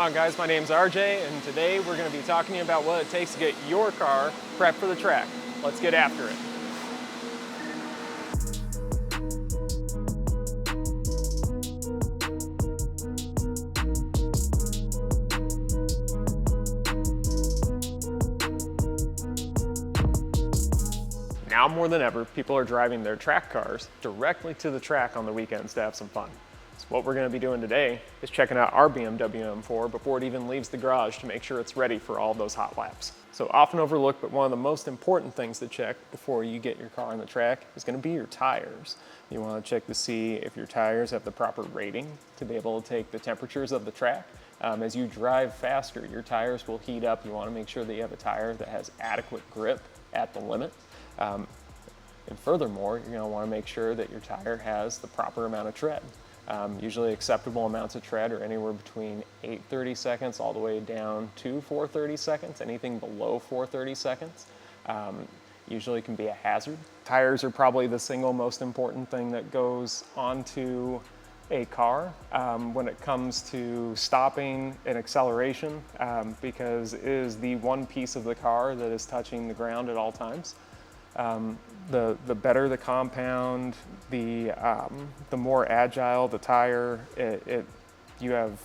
on, guys? My name's RJ, and today we're going to be talking to you about what it takes to get your car prepped for the track. Let's get after it. Now more than ever, people are driving their track cars directly to the track on the weekends to have some fun. So what we're going to be doing today is checking out our BMW M4 before it even leaves the garage to make sure it's ready for all those hot laps. So often overlooked, but one of the most important things to check before you get your car on the track is going to be your tires. You want to check to see if your tires have the proper rating to be able to take the temperatures of the track. As you drive faster, your tires will heat up. You want to make sure that you have a tire that has adequate grip at the limit. And furthermore, you're going to want to make sure that your tire has the proper amount of tread. Usually acceptable amounts of tread are anywhere between 830 seconds all the way down to 430 seconds. Anything below 430 seconds usually can be a hazard. Tires are probably the single most important thing that goes onto a car when it comes to stopping and acceleration, because it is the one piece of the car that is touching the ground at all times. The better the compound, the more agile the tire, you have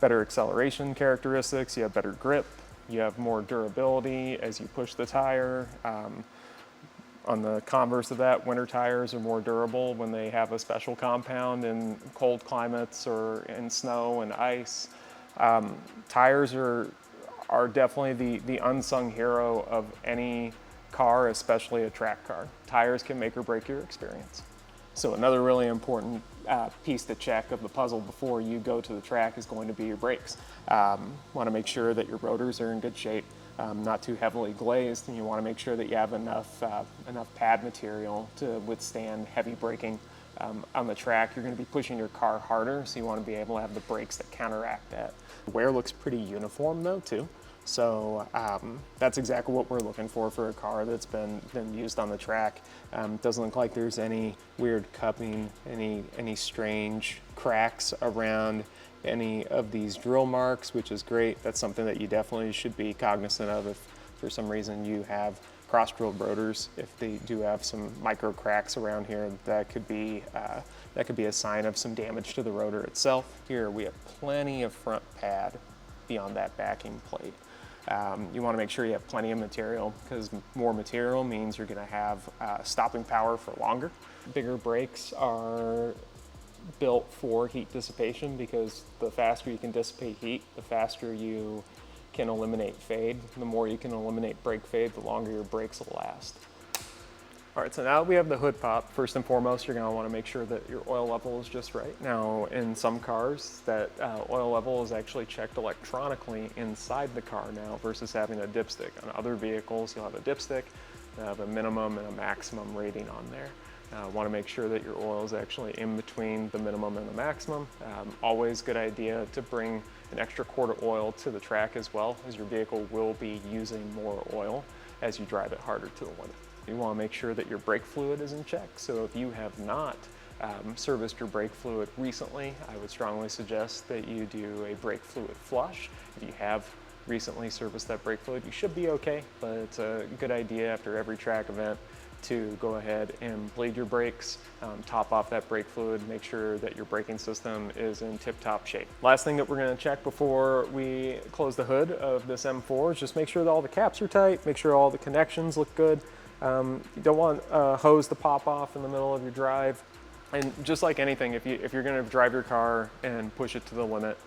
better acceleration characteristics, you have better grip, you have more durability as you push the tire. On the converse of that, winter tires are more durable when they have a special compound in cold climates or in snow and ice. Tires are definitely the unsung hero of any car, especially a track car. Tires can make or break your experience. So another really important piece to check of the puzzle before you go to the track is going to be your brakes. Want to make sure that your rotors are in good shape, not too heavily glazed, and you want to make sure that you have enough pad material to withstand heavy braking. On the track, you're going to be pushing your car harder, so you want to be able to have the brakes that counteract that. The wear looks pretty uniform though too. So that's exactly what we're looking for a car that's been used on the track. Doesn't look like there's any weird cupping, any strange cracks around any of these drill marks, which is great. That's something that you definitely should be cognizant of if for some reason you have cross-drilled rotors. If they do have some micro cracks around here, that could be a sign of some damage to the rotor itself. Here we have plenty of front pad beyond that backing plate. You want to make sure you have plenty of material, because more material means you're going to have stopping power for longer. Bigger brakes are built for heat dissipation, because the faster you can dissipate heat, the faster you can eliminate fade. The more you can eliminate brake fade, the longer your brakes will last. All right, so now that we have the hood pop, first and foremost, you're going to want to make sure that your oil level is just right. Now, in some cars, that oil level is actually checked electronically inside the car now versus having a dipstick. On other vehicles, you'll have a dipstick, you'll have a minimum and a maximum rating on there. Want to make sure that your oil is actually in between the minimum and the maximum. Always good idea to bring an extra quart of oil to the track as well, as your vehicle will be using more oil as you drive it harder to the limit. You want to make sure that your brake fluid is in check. So if you have not serviced your brake fluid recently, I would strongly suggest that you do a brake fluid flush. If you have recently serviced that brake fluid, you should be okay, but it's a good idea after every track event to go ahead and bleed your brakes, top off that brake fluid, make sure that your braking system is in tip-top shape. Last thing that we're going to check before we close the hood of this M4 is just make sure that all the caps are tight, make sure all the connections look good. You don't want a hose to pop off in the middle of your drive. And just like anything, if you're going to drive your car and push it to the limit,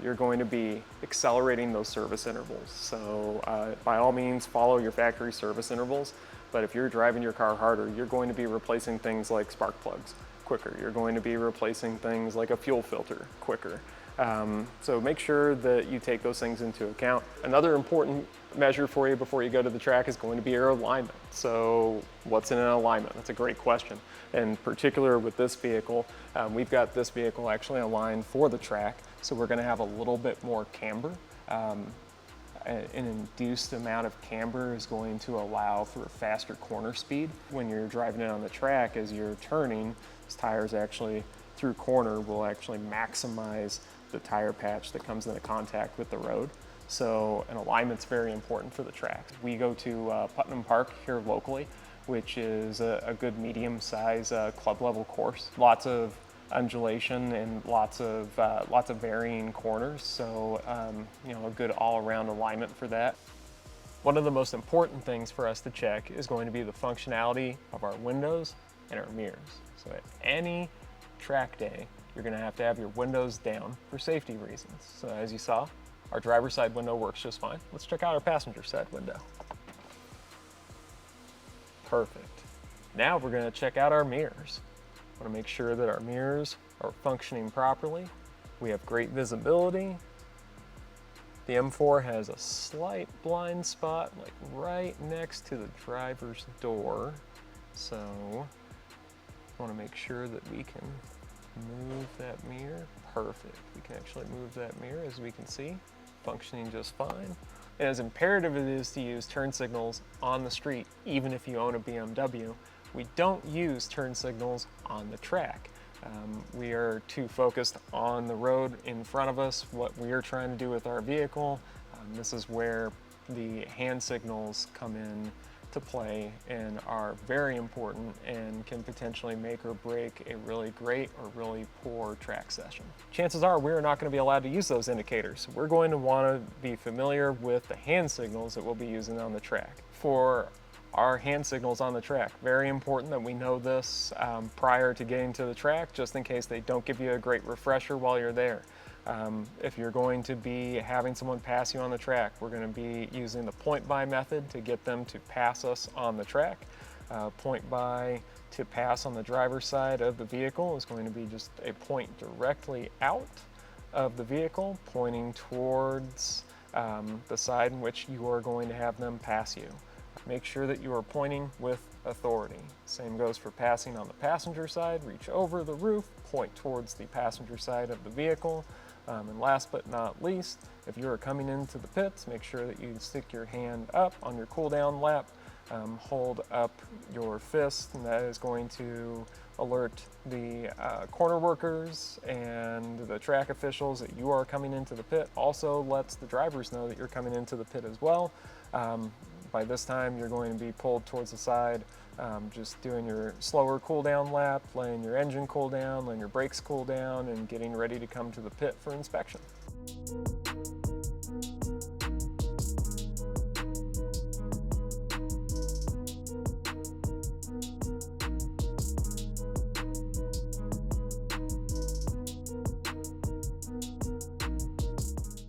you're going to be accelerating those service intervals. So by all means, follow your factory service intervals. But if you're driving your car harder, you're going to be replacing things like spark plugs quicker. You're going to be replacing things like a fuel filter quicker. So make sure that you take those things into account. Another important measure for you before you go to the track is going to be your alignment. So what's in an alignment? That's a great question. In particular with this vehicle, we've got this vehicle actually aligned for the track. So we're going to have a little bit more camber. An induced amount of camber is going to allow for a faster corner speed. When you're driving it on the track, as you're turning, this tires actually through corner will actually maximize the tire patch that comes into contact with the road. So an alignment's very important for the track. We go to Putnam Park here locally, which is a good medium-size club level course. Lots of undulation and lots of varying corners. So you know, a good all-around alignment for that. One of the most important things for us to check is going to be the functionality of our windows and our mirrors. So at any track day, you're going to have your windows down for safety reasons. So as you saw, our driver's side window works just fine. Let's check out our passenger side window. Perfect. Now we're going to check out our mirrors. I want to make sure that our mirrors are functioning properly. We have great visibility. The M4 has a slight blind spot, like right next to the driver's door. So I want to make sure that we can move that mirror. Perfect. We can actually move that mirror, as we can see, functioning just fine. And as imperative it is to use turn signals on the street, even if you own a BMW, we don't use turn signals on the track. We are too focused on the road in front of us, what we are trying to do with our vehicle. This is where the hand signals come in to play and are very important and can potentially make or break a really great or really poor track session. Chances are we're not going to be allowed to use those indicators. We're going to want to be familiar with the hand signals that we'll be using on the track. For our hand signals on the track, very important that we know this prior to getting to the track, just in case they don't give you a great refresher while you're there. If you're going to be having someone pass you on the track, we're going to be using the point by method to get them to pass us on the track. Point by to pass on the driver's side of the vehicle is going to be just a point directly out of the vehicle, pointing towards the side in which you are going to have them pass you. Make sure that you are pointing with authority. Same goes for passing on the passenger side. Reach over the roof, point towards the passenger side of the vehicle. And last but not least, if you are coming into the pits, make sure that you stick your hand up on your cool down lap, hold up your fist, and that is going to alert the corner workers and the track officials that you are coming into the pit. Also lets the drivers know that you're coming into the pit as well. By this time, you're going to be pulled towards the side, just doing your slower cool down lap, letting your engine cool down, letting your brakes cool down, and getting ready to come to the pit for inspection.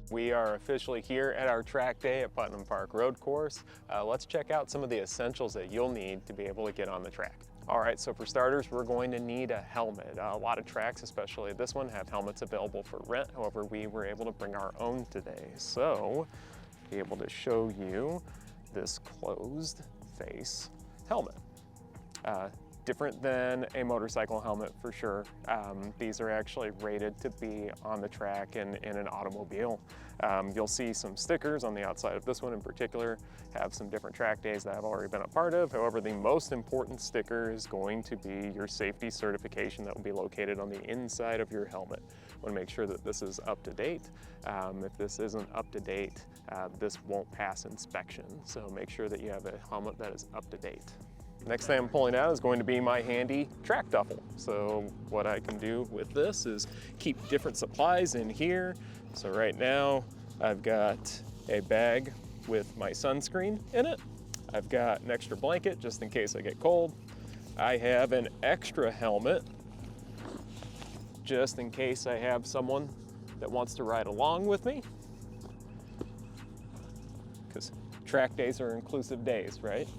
We are officially here at our track day at Putnam Park Road Course. Let's check out some of the essentials that you'll need to be able to get on the track. All right, so for starters, we're going to need a helmet. A lot of tracks, especially this one, have helmets available for rent. However, we were able to bring our own today. So, be able to show you this closed face helmet. Different than a motorcycle helmet for sure. These are actually rated to be on the track in an automobile. You'll see some stickers on the outside of this one in particular, have some different track days that I've already been a part of. However, the most important sticker is going to be your safety certification that will be located on the inside of your helmet. Want to make sure that this is up to date. If this isn't up to date, this won't pass inspection. So make sure that you have a helmet that is up to date. Next thing I'm pulling out is going to be my handy track duffel. So what I can do with this is keep different supplies in here. So right now I've got a bag with my sunscreen in it. I've got an extra blanket just in case I get cold. I have an extra helmet just in case I have someone that wants to ride along with me. Because track days are inclusive days, right?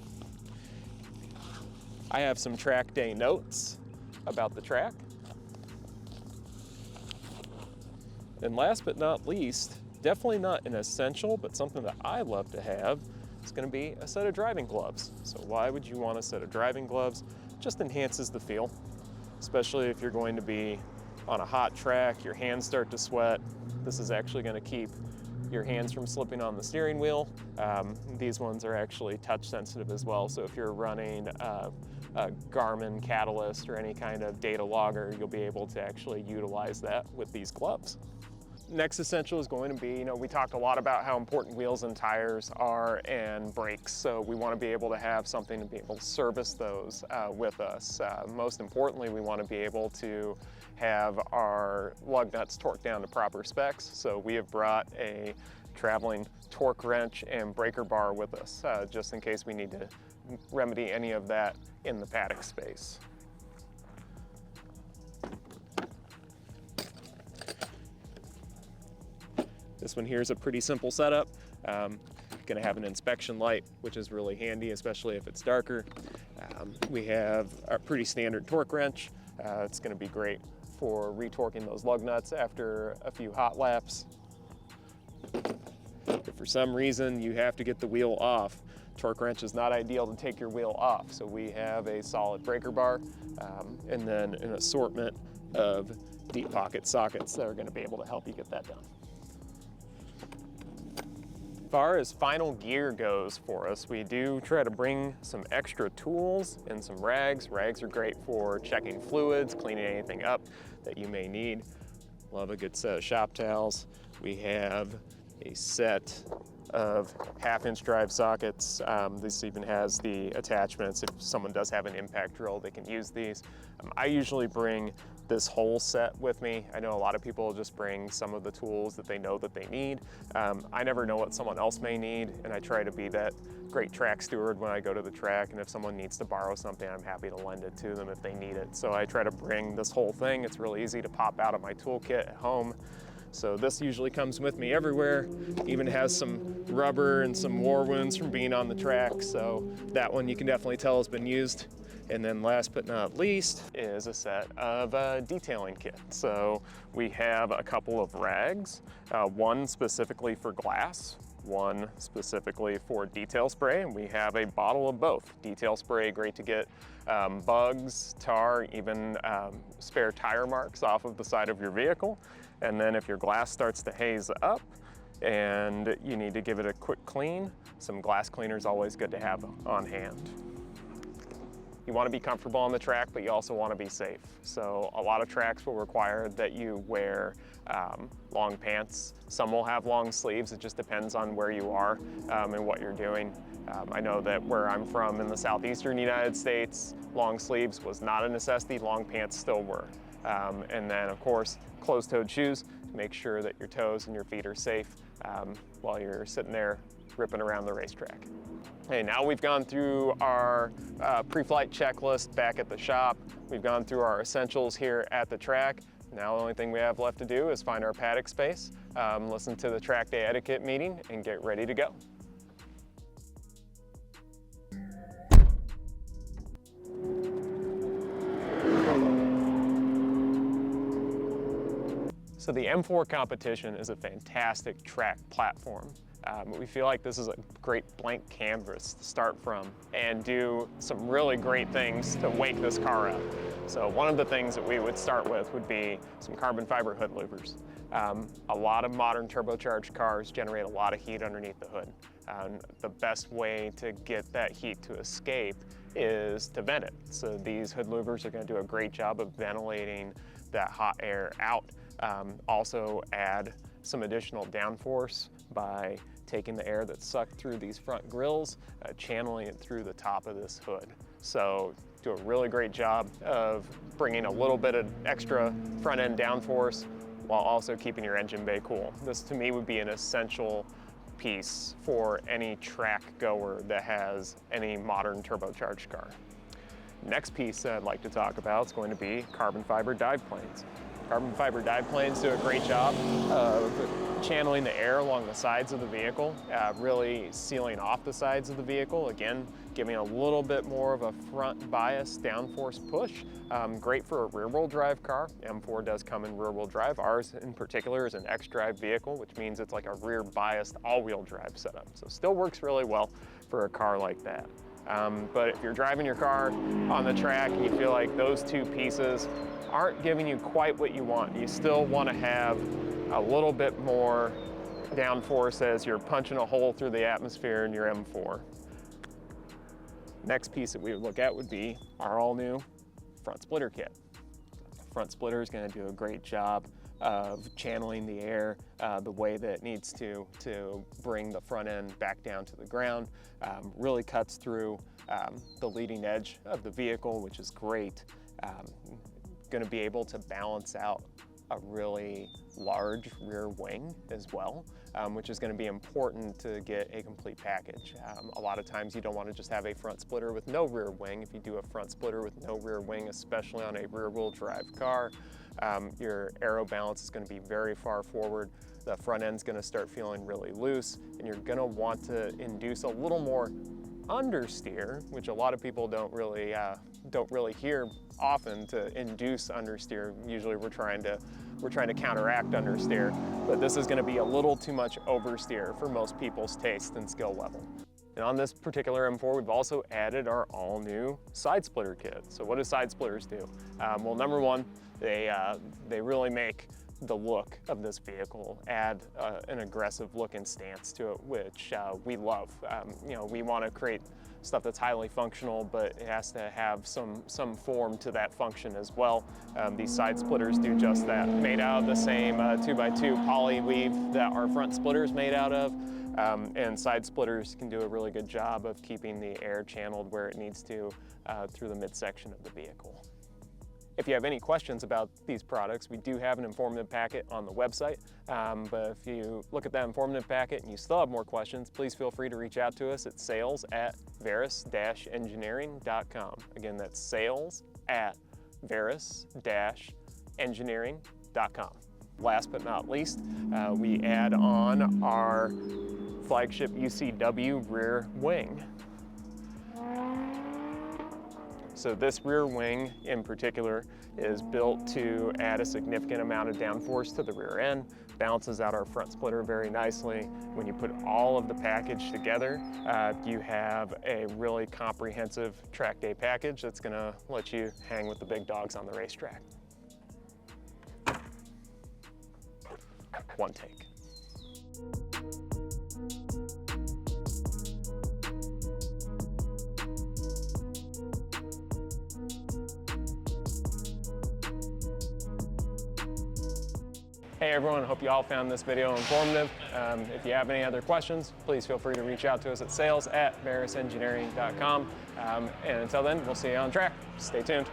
I have some track day notes about the track. And last but not least, definitely not an essential, but something that I love to have, is going to be a set of driving gloves. So why would you want a set of driving gloves? Just enhances the feel, especially if you're going to be on a hot track, your hands start to sweat. This is actually going to keep your hands from slipping on the steering wheel. These ones are actually touch sensitive as well, so if you're running a Garmin Catalyst or any kind of data logger, you'll be able to actually utilize that with these gloves. next essential is going to be, we talked a lot about how important wheels and tires are and brakes. So we want to be able to have something to be able to service those with us. Most importantly, we want to be able to have our lug nuts torqued down to proper specs. So we have brought a traveling torque wrench and breaker bar with us, just in case we need to remedy any of that in the paddock space. This one here is a pretty simple setup. Gonna have an inspection light, which is really handy, especially if it's darker. We have a pretty standard torque wrench. It's gonna be great for retorquing those lug nuts after a few hot laps. If for some reason you have to get the wheel off, torque wrench is not ideal to take your wheel off. So we have a solid breaker bar and then an assortment of deep pocket sockets that are gonna be able to help you get that done. As far as final gear goes for us, we do try to bring some extra tools and some rags. Rags are great for checking fluids, cleaning anything up that you may need. Love a good set of shop towels. We have a set of 1/2-inch drive sockets. This even has the attachments. If someone does have an impact drill, they can use these. I usually bring this whole set with me. I know a lot of people just bring some of the tools that they know that they need. I never know what someone else may need, and I try to be that great track steward when I go to the track, and if someone needs to borrow something, I'm happy to lend it to them if they need it. So I try to bring this whole thing. It's really easy to pop out of my toolkit at home. So this usually comes with me everywhere. Even has some rubber and some war wounds from being on the track. So that one you can definitely tell has been used. And then last but not least is a set of a detailing kit. So we have a couple of rags, one specifically for glass, one specifically for detail spray, and we have a bottle of both. Detail spray, great to get bugs, tar, even spare tire marks off of the side of your vehicle. And then if your glass starts to haze up and you need to give it a quick clean, some glass cleaner is always good to have on hand. You want to be comfortable on the track, but you also want to be safe. So a lot of tracks will require that you wear long pants. Some will have long sleeves. It just depends on where you are and what you're doing. I know that where I'm from in the southeastern United States, long sleeves was not a necessity. Long pants still were. And then of course, closed-toed shoes to make sure that your toes and your feet are safe while you're sitting there ripping around the racetrack. Hey, now we've gone through our pre-flight checklist back at the shop. We've gone through our essentials here at the track. Now the only thing we have left to do is find our paddock space, listen to the track day etiquette meeting, and get ready to go. So the M4 competition is a fantastic track platform. We feel like this is a great blank canvas to start from and do some really great things to wake this car up. So one of the things that we would start with would be some carbon fiber hood louvers. A lot of modern turbocharged cars generate a lot of heat underneath the hood. The best way to get that heat to escape is to vent it. So these hood louvers are going to do a great job of ventilating that hot air out. Also add some additional downforce by taking the air that's sucked through these front grills, channeling it through the top of this hood. So do a really great job of bringing a little bit of extra front end downforce while also keeping your engine bay cool. This to me would be an essential piece for any track goer that has any modern turbocharged car. Next piece that I'd like to talk about is going to be carbon fiber dive planes. Carbon fiber dive planes do a great job of channeling the air along the sides of the vehicle, really sealing off the sides of the vehicle, again, giving a little bit more of a front bias downforce push. Great for a rear-wheel drive car. M4 does come in rear-wheel drive. Ours in particular is an X-Drive vehicle, which means it's like a rear-biased all-wheel drive setup. So still works really well for a car like that. But if you're driving your car on the track and you feel like those two pieces aren't giving you quite what you want, you still want to have a little bit more downforce as you're punching a hole through the atmosphere in your M4. Next piece that we would look at would be our all-new front splitter kit. Front splitter is going to do a great job of channeling the air the way that it needs to bring the front end back down to the ground. Really cuts through the leading edge of the vehicle, which is great. Going to be able to balance out a really large rear wing as well, which is going to be important to get a complete package. A lot of times you don't want to just have a front splitter with no rear wing. If you do a front splitter with no rear wing, especially on a rear wheel drive car, your aero balance is going to be very far forward. The front end's going to start feeling really loose, and you're going to want to induce a little more understeer, which a lot of people don't really hear often, to induce understeer. Usually we're trying to counteract understeer, but this is going to be a little too much oversteer for most people's taste and skill level. And on this particular M4, we've also added our all-new side splitter kit. So what do side splitters do? Well, number one, they really make the look of this vehicle, add an aggressive look and stance to it, which we love. You know, we want to create stuff that's highly functional, but it has to have some form to that function as well. These side splitters do just that. Made out of the same 2x2 poly weave that our front splitter is made out of. And side splitters can do a really good job of keeping the air channeled where it needs to through the midsection of the vehicle. If you have any questions about these products, we do have an informative packet on the website. But if you look at that informative packet and you still have more questions, please feel free to reach out to us at sales@verus-engineering.com. Again, that's sales@verus-engineering.com. Last but not least, we add on our flagship UCW rear wing. So this rear wing in particular is built to add a significant amount of downforce to the rear end, balances out our front splitter very nicely. When you put all of the package together, you have a really comprehensive track day package that's gonna let you hang with the big dogs on the racetrack. One take. Hey everyone, hope you all found this video informative. If you have any other questions, please feel free to reach out to us at sales@verus-engineering.com. And until then, we'll see you on track. Stay tuned.